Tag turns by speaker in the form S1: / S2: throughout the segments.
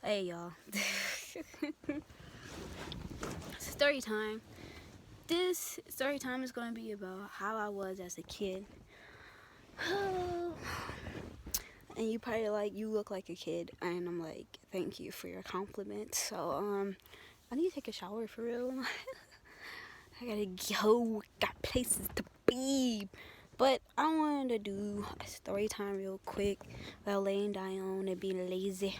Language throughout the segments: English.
S1: Hey y'all. Story time. This story time is going to be about how I was as a kid. And you probably like, you look like a kid, and I'm like, thank you for your compliment. So I need to take a shower for real. I gotta go, got places to be. But I wanted to do a story time real quick without laying down and being lazy.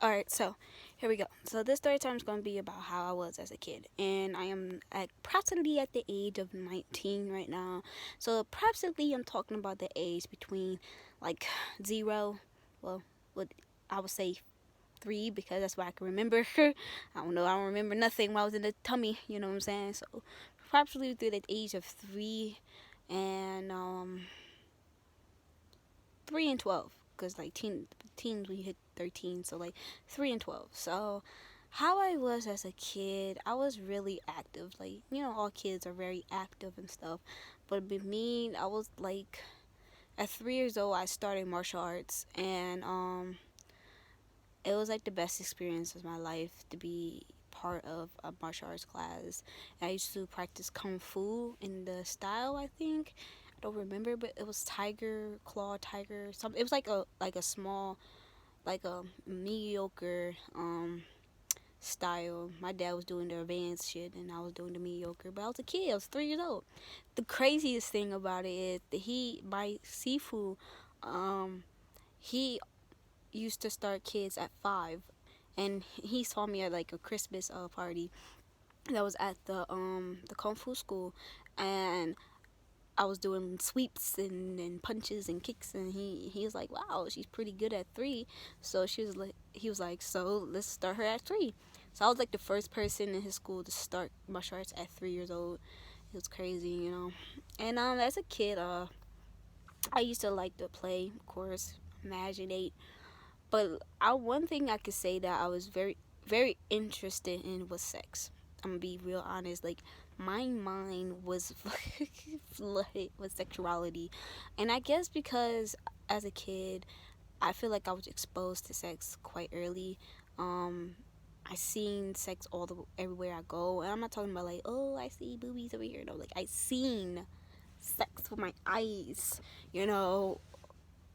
S1: All right, so here we go. So this story time is going to be about how I was as a kid, and I am practically at the age of 19 right now. So practically, I'm talking about the age between like 0, well, what I would say 3, because that's what I can remember. I don't know. I don't remember nothing when I was in the tummy. You know what I'm saying? So practically through the age of 3 and 3 and 12, because like teens when you hit 13, so like 3 and 12. So how I was as a kid, I was really active. Like, all kids are very active and stuff, but with me, I was like, at 3 years old I started martial arts, and it was like the best experience of my life to be part of a martial arts class. And I used to practice kung fu in the style, I think. I don't remember, but it was tiger claw, tiger something. It was like a small, like a mediocre style. My dad was doing the advanced shit, and I was doing the mediocre. But I was a kid. I was 3 years old. The craziest thing about it is that my Sifu, he used to start kids at 5, and he saw me at like a Christmas party that was at the kung fu school, and I was doing sweeps and punches and kicks, and he was like, wow, she's pretty good at 3. So he was like, so let's start her at 3. So I was like the first person in his school to start martial arts at 3 years old. It was crazy. And as a kid, I used to like to play, of course, imaginate. But one thing I could say that I was very, very interested in was sex. I'm gonna be real honest. Like, my mind was flooded with sexuality, and I guess because as a kid, I feel like I was exposed to sex quite early. Um, I seen sex everywhere I go, and I'm not talking about like, oh, I see boobies over here. No, like, I seen sex with my eyes. You know,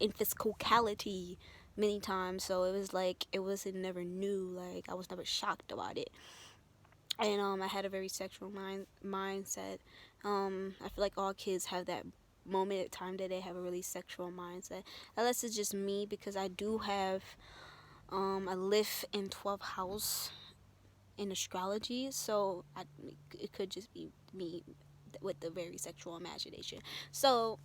S1: in physicality many times. So it was like, it wasn't never new. Like, I was never shocked about it. And I had a very sexual mindset. I feel like all kids have that moment at time that they have a really sexual mindset. Unless it's just me, because I do have a live in 12th house in astrology, so it could just be me with the very sexual imagination. So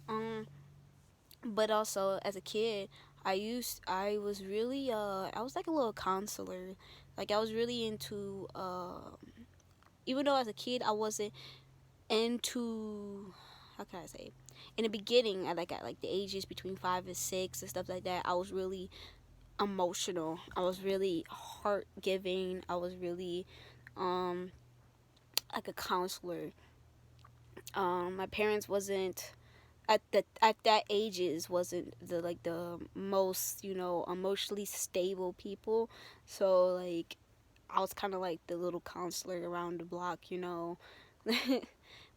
S1: but also as a kid, I was really I was like a little counselor. Like, I was really into even though as a kid I wasn't into, how can I say, in the beginning, at like the ages between 5 and 6 and stuff like that, I was really emotional. I was really heart giving. I was really um like a counselor. My parents wasn't at that ages wasn't the most, emotionally stable people. So like, I was kind of like the little counselor around the block.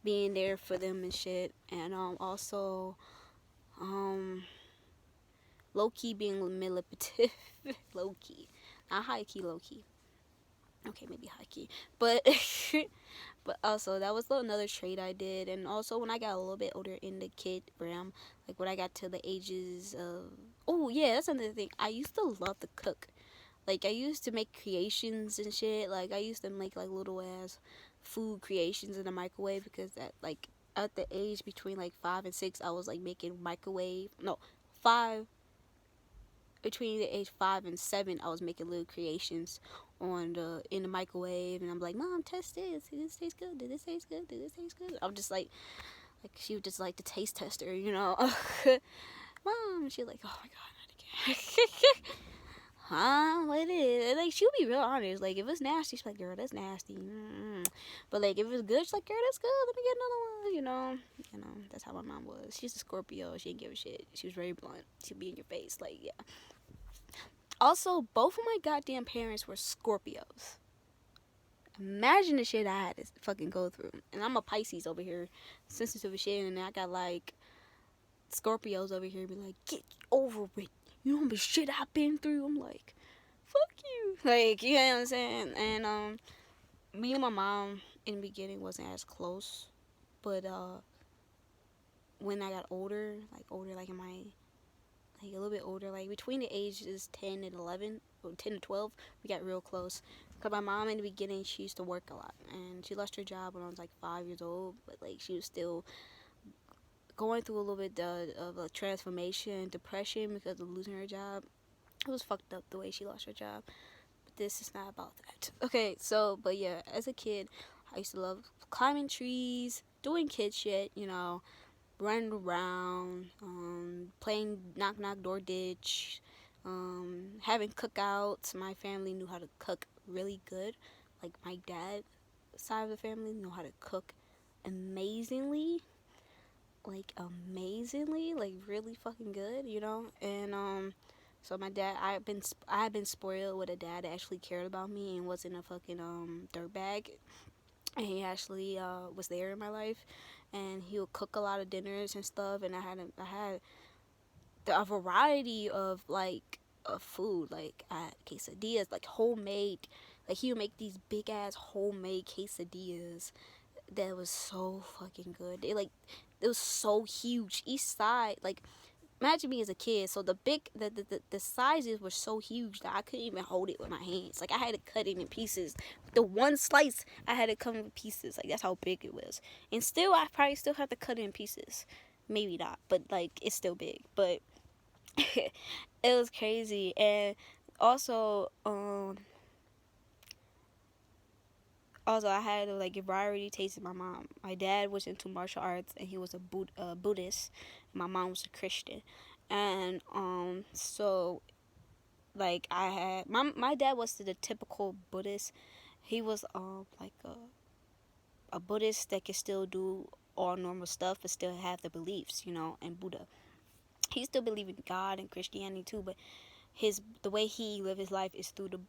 S1: Being there for them and shit. And also um low key being manipulative. Low key, not high key, low key. Okay, maybe high key, but but also that was another trait I did. And also when I got a little bit older in the kid realm, like when I got to the ages of, oh yeah, that's another thing, I used to love to cook. Like, I used to make creations and shit. Like, I used to make like little ass food creations in the microwave, because at the age between like 5 and 6, I was like making microwave, no, 5, between the age 5 and 7, I was making little creations in the microwave. And I'm like, mom, test this. Did this taste good? Did this taste good? Did this taste good? I'm just like she was just like the taste tester. Mom, she's like, oh my god, not again. Huh? What it is? And, like, she'll be real honest. Like, if it's nasty, she's like, girl, that's nasty. Mm-mm. But like, if it's good, she's like, girl, that's good. Let me get another one. That's how my mom was. She's a Scorpio. She didn't give a shit. She was very blunt. She'd be in your face. Like, yeah. Also, both of my goddamn parents were Scorpios. Imagine the shit I had to fucking go through. And I'm a Pisces over here, sensitive as shit, and I got like Scorpios over here be like, get over it. You know the shit I've been through. I'm like, fuck you. Like, you know what I'm saying? And me and my mom in the beginning wasn't as close, but when I got older, like in my like a little bit older, like between the ages 10 and 11, or 10 to 12, we got real close. Because my mom in the beginning, she used to work a lot. And she lost her job when I was like 5 years old. But like she was still going through a little bit of a transformation, depression because of losing her job. It was fucked up the way she lost her job. But this is not about that. Okay, so, but yeah, as a kid, I used to love climbing trees, doing kid shit, you know, running around, playing knock knock door ditch, having cookouts. My family knew how to cook really good. Like my dad side of the family knew how to cook amazingly, like really fucking good, you know. And so my dad, I've been spoiled with a dad that actually cared about me and wasn't a fucking dirtbag. And he actually was there in my life, and he would cook a lot of dinners and stuff. And I had a variety of like of food, like I had quesadillas, like homemade. Like he would make these big ass homemade quesadillas that was so fucking good. It was so huge. Each side, like imagine me as a kid. So the sizes were so huge that I couldn't even hold it with my hands. Like I had to cut it in pieces. The one slice I had to cut in pieces. Like that's how big it was. And still, I probably still have to cut it in pieces. Maybe not, but like it's still big. But it was crazy. And also, I had like a variety taste in my mom. My dad was into martial arts and he was a Buddhist. My mom was a Christian, and so like I had my dad was the typical Buddhist. He was like a Buddhist that could still do all normal stuff but still have the beliefs, you know, and Buddha. He still believed in God and Christianity too, but the way he lived his life is through the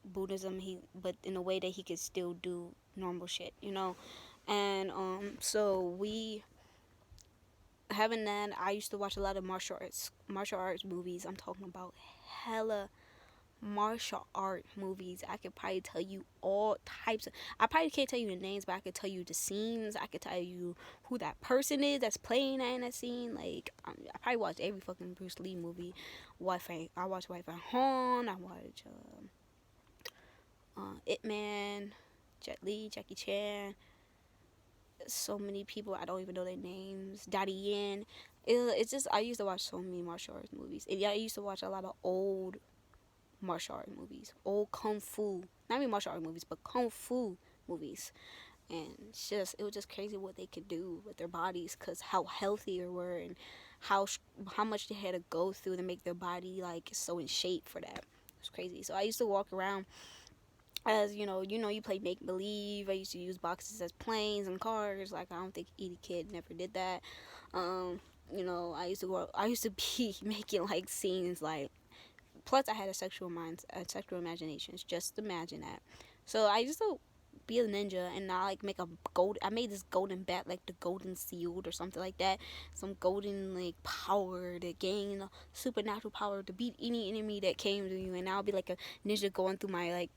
S1: Buddhism. But in a way that he could still do normal shit, you know. And so we having that, I used to watch a lot of martial arts movies. I'm talking about hella martial art movies. I could probably tell you all types of, I probably can't tell you the names, but I could tell you the scenes. I could tell you who that person is that's playing that in that scene. Like I probably watched every fucking Bruce Lee movie. I watched Wife at Home. I watched Ip Man, Jet Li, Jackie Chan. So many people I don't even know their names. Daddy Yin. It's just I used to watch so many martial arts movies. And yeah, I used to watch a lot of old martial art movies, old kung fu. Not even martial art movies, but kung fu movies. And it was just crazy what they could do with their bodies, cause how healthy they were and how much they had to go through to make their body like so in shape for that. It was crazy. So I used to walk around as you play make believe. I used to use boxes as planes and cars. Like I don't think any kid never did that. I used to be making like scenes like. Plus, I had a sexual imagination. Just imagine that. So I used to be a ninja, and I like make a gold. I made this golden bat, like the golden shield or something like that. Some golden like power to gain supernatural power to beat any enemy that came to you. And I'll be like a ninja going through my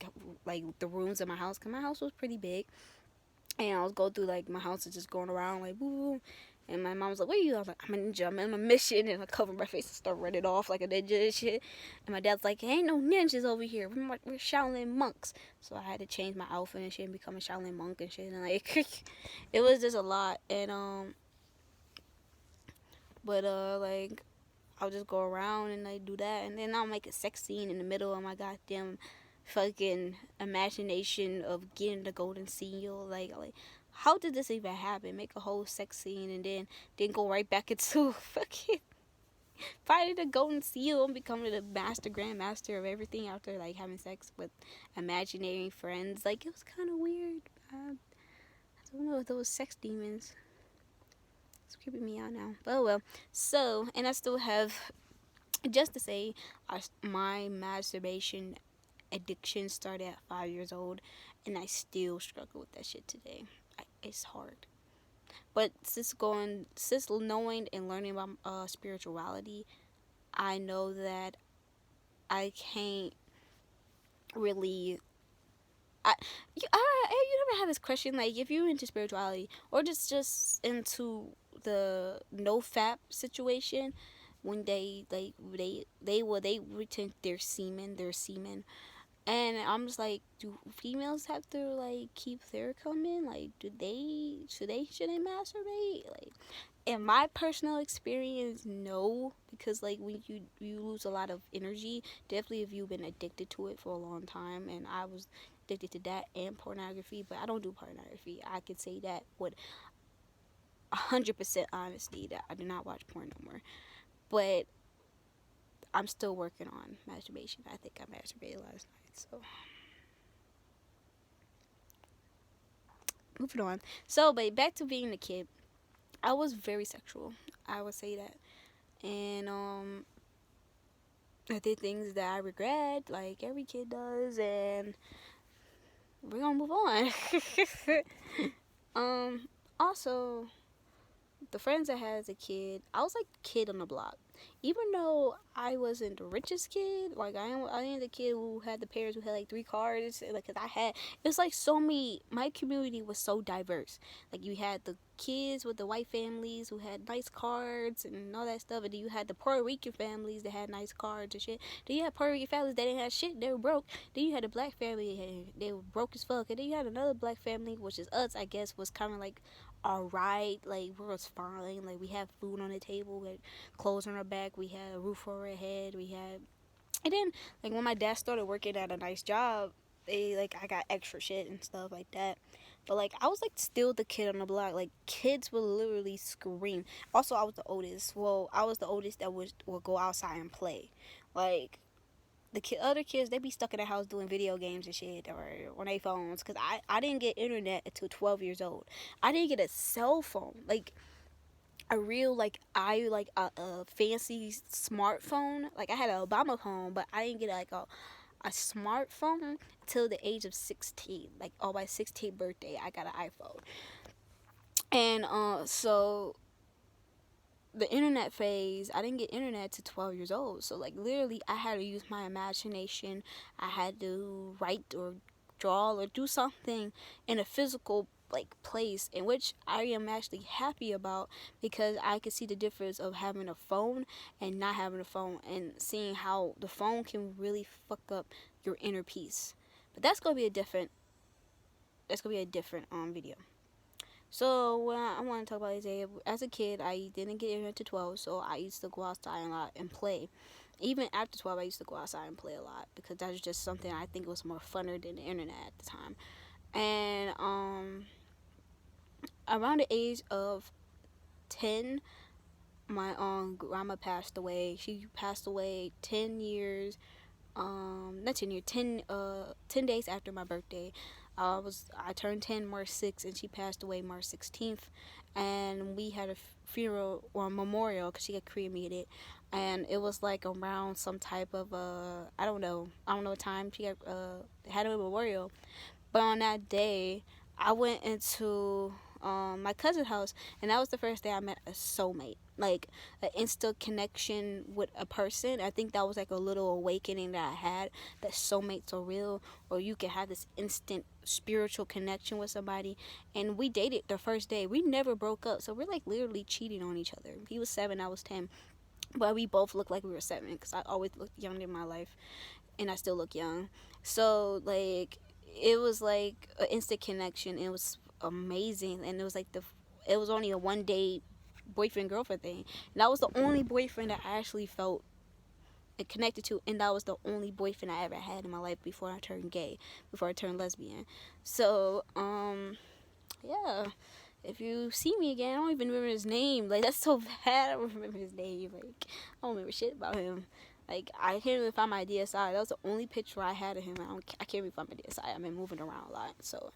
S1: like the rooms of my house. Cause my house was pretty big, and I was going through like my house and just going around like boo. And my mom was like, "What are you?" I was like, "I'm a ninja. I'm on a mission." And I covered my face and start running off like a ninja and shit. And my dad's like, "Ain't no ninjas over here. We're Shaolin monks." So I had to change my outfit and shit and become a Shaolin monk and shit. And like, it was just a lot. And like, I'll just go around and like do that, and then I'll make a sex scene in the middle of my goddamn fucking imagination of getting the golden seal. Like how did this even happen? Make a whole sex scene and then go right back into fucking finding the golden seal and becoming the grandmaster of everything after like having sex with imaginary friends. Like it was kind of weird. I don't know if those sex demons. It's creeping me out now. But oh well. So, and I still have Just to say, my masturbation addiction started at 5 years old, and I still struggle with that shit today. It's hard. But since knowing and learning about spirituality, I know that I can't really. You never have this question, like, if you're into spirituality or just into the no fap situation, when they return their semen. And I'm just like, do females have to like keep their coming? Like, should they masturbate? Like, in my personal experience, no, because like when you lose a lot of energy. Definitely if you've been addicted to it for a long time, and I was addicted to that and pornography, but I don't do pornography. I could say that with 100% honesty that I do not watch porn no more. But I'm still working on masturbation. I think I masturbated last night, so moving on. So, but back to being a kid, I was very sexual. I would say that, and I did things that I regret, like every kid does, and we're gonna move on. Also, the friends I had as a kid, I was like the kid on the block. Even though I wasn't the richest kid, like I ain't the kid who had the parents who had like 3 cars. Like, cause I had, it was like so many. My community was so diverse. Like, you had the kids with the white families who had nice cars and all that stuff, and then you had the Puerto Rican families that had nice cars and shit. Then you had Puerto Rican families that didn't have shit, they were broke. Then you had the black family, they were broke as fuck. And then you had another black family, which is us, I guess, was kind of like alright, like we was fine, like we had food on the table, we had clothes on our back, we had a roof over our head, we had, and then like when my dad started working at a nice job, they like I got extra shit and stuff like that. But like I was like still the kid on the block. Like kids would literally scream. Also, I was the oldest. Well, I was the oldest that would go outside and play. Like other kids, they be stuck in the house doing video games and shit or on their phones. Cause I didn't get internet until 12 years old. I didn't get a cell phone. Like a real like a fancy smartphone. Like I had an Obama phone, but I didn't get like a smartphone till the age of 16. Like on my 16th birthday, I got an iPhone. And so the internet phase, I didn't get internet to 12 years old. So like literally I had to use my imagination. I had to write or draw or do something in a physical like place, in which I am actually happy about, because I could see the difference of having a phone and not having a phone, and seeing how the phone can really fuck up your inner peace. But that's gonna be a different video. So what I want to talk about is, as a kid, I didn't get internet to 12, so I used to go outside a lot and play. Even after 12, I used to go outside and play a lot, because that was just something I think was more funner than the internet at the time. And around the age of 10, my grandma passed away. She passed away 10 years, not 10 years, 10 days after my birthday. I turned 10 March 6th, and she passed away March 16th. And we had a funeral or memorial, because she got cremated, and it was like around some type of I don't know what time she got had a memorial. But on that day, I went into my cousin's house, and that was the first day I met a soulmate. Like an instant connection with a person. I think that was like a little awakening that I had, that soulmates are real, or you can have this instant spiritual connection with somebody. And we dated the first day. We never broke up, so we're like literally cheating on each other. He was 7, I was 10, but we both looked like we were 7, because I always looked young in my life, and I still look young. So like it was like an instant connection. It was amazing, and it was like it was only a 1 day boyfriend girlfriend thing. And that was the only boyfriend that I actually felt connected to, and that was the only boyfriend I ever had in my life before I turned gay, before I turned lesbian. So yeah. If you see me again, I don't even remember his name. Like, that's so bad. I don't remember his name. Like, I don't remember shit about him. Like, I can't even find my DSI. That was the only picture I had of him. I can't even find my DSI. I've been moving around a lot. So,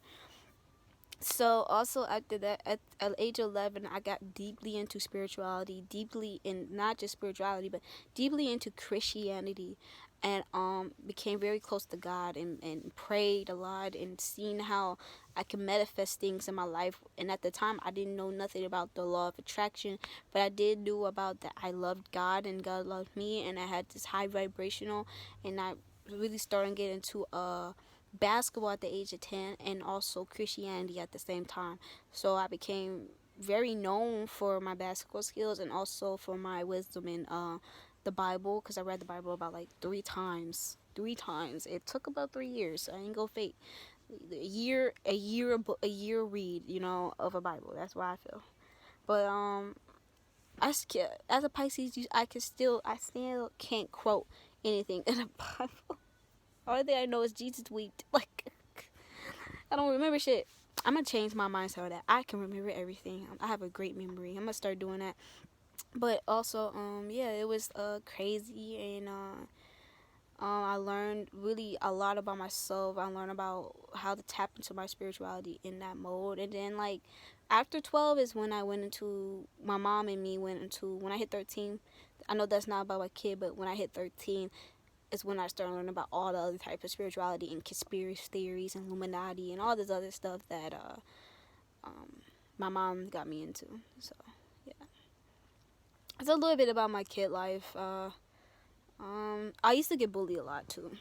S1: So also after that, at age 11, I got deeply into spirituality, deeply in not just spirituality, but deeply into Christianity, and became very close to God, and prayed a lot, and seen how I can manifest things in my life. And at the time, I didn't know nothing about the law of attraction, but I did know about that I loved God and God loved me, and I had this high vibrational, and I really started getting into basketball at the age of 10, and also Christianity at the same time. So I became very known for my basketball skills, and also for my wisdom in the Bible, because I read the Bible about like 3 times. 3 times. It took about 3 years. I ain't go fake. A year read, of a Bible. That's why I feel. But as a Pisces, I still can't quote anything in the Bible. All thing I know is Jesus wept. Like, I don't remember shit. I'm gonna change my mind so that I can remember everything. I have a great memory. I'm gonna start doing that. But also, yeah, it was crazy, and I learned really a lot about myself. I learned about how to tap into my spirituality in that mode, and then like after 12 is when I went into my mom and me went into when I hit 13. I know that's not about my kid, but when I hit 13 is when I started learning about all the other type of spirituality and conspiracy theories and Illuminati and all this other stuff that my mom got me into. So yeah, it's a little bit about my kid life. I used to get bullied a lot too.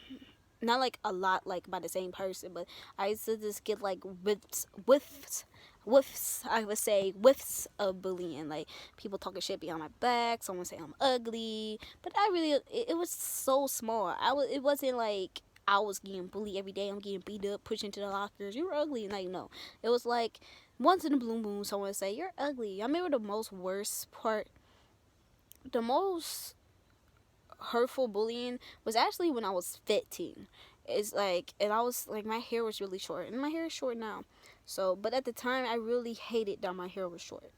S1: Not like a lot, like by the same person, but I used to just get like whiffs. I would say whiffs of bullying, like people talking shit behind my back. Someone say I'm ugly, but it was so small. It wasn't like I was getting bullied every day. I'm getting beat up, pushed into the lockers. You were ugly, like no. It was like once in a blue moon, someone would say you're ugly. I remember the most worst part, the most hurtful bullying was actually when I was 15. It's like, and I was like, my hair was really short, and my hair is short now. So, but at the time, I really hated that my hair was short.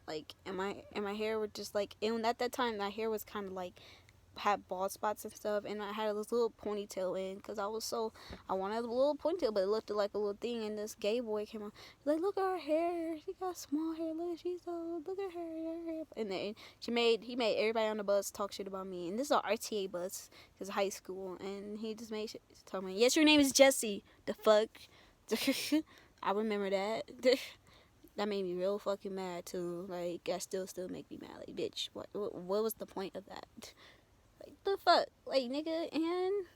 S1: Like, and my hair was just like, and at that time, my hair was kind of like had bald spots and stuff, and I had this little ponytail in because I wanted a little ponytail, but it looked like a little thing. And this gay boy came on, like, look at her hair, she got small hair, look at her hair. And then he made everybody on the bus talk shit about me. And this is an RTA bus, because high school, and he just made shit, told me, yes, your name is Jesse. The fuck. I remember that. That made me real fucking mad too. Like, that still make me mad. Like, bitch, what was the point of that? Like, the fuck? Like, nigga, and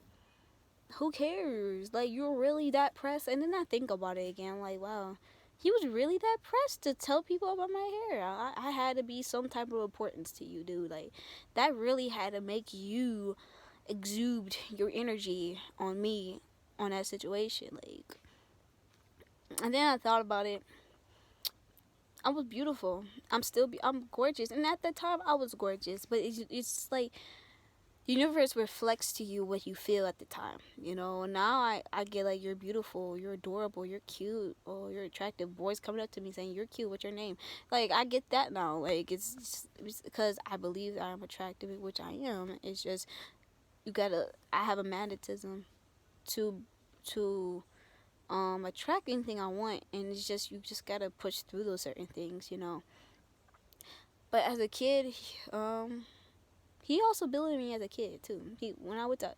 S1: who cares? Like, you're really that pressed? And then I think about it again, like, wow, he was really that pressed to tell people about my hair. I had to be some type of importance to you, dude. Like, that really had to make you exude your energy on me, on that situation. Like, and then I thought about it. I was beautiful. I'm gorgeous. And at that time, I was gorgeous. But it's like, the universe reflects to you what you feel at the time. Now I get like, you're beautiful, you're adorable, you're cute, or you're attractive. Boys coming up to me saying, you're cute, what's your name? Like, I get that now. Like, it's because I believe that I'm attractive, which I am. It's just, I have a magnetism to attract anything I want. And it's just, you just gotta push through those certain things. But as a kid, he also bullied me as a kid too. When I went to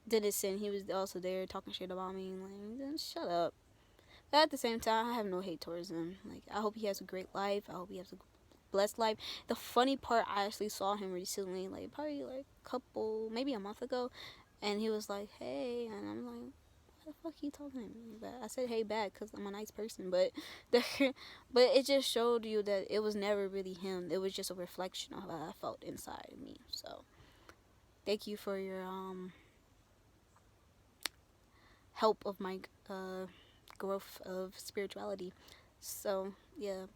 S1: Denison, he was also there talking shit about me. Like, shut up. But at the same time, I have no hate towards him. Like, I hope he has a great life. I hope he has a blessed life. The funny part, I actually saw him recently, like probably like maybe a month ago, and he was like, "Hey," and I'm like, "What the fuck are you talking to me?" But I said, "Hey," back because I'm a nice person. But but it just showed you that it was never really him. It was just a reflection of how I felt inside of me. So thank you for your help of my growth of spirituality. So yeah,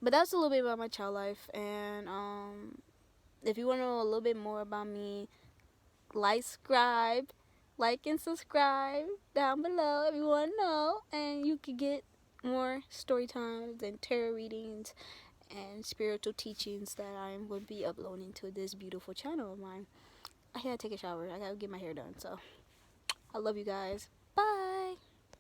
S1: but that's a little bit about my child life. And if you want to know a little bit more about me, like and subscribe down below if you want to know, and you can get more story times and tarot readings and spiritual teachings that I'm going to be uploading to this beautiful channel of mine. I gotta take a shower. I gotta get my hair done. So I love you guys. Bye.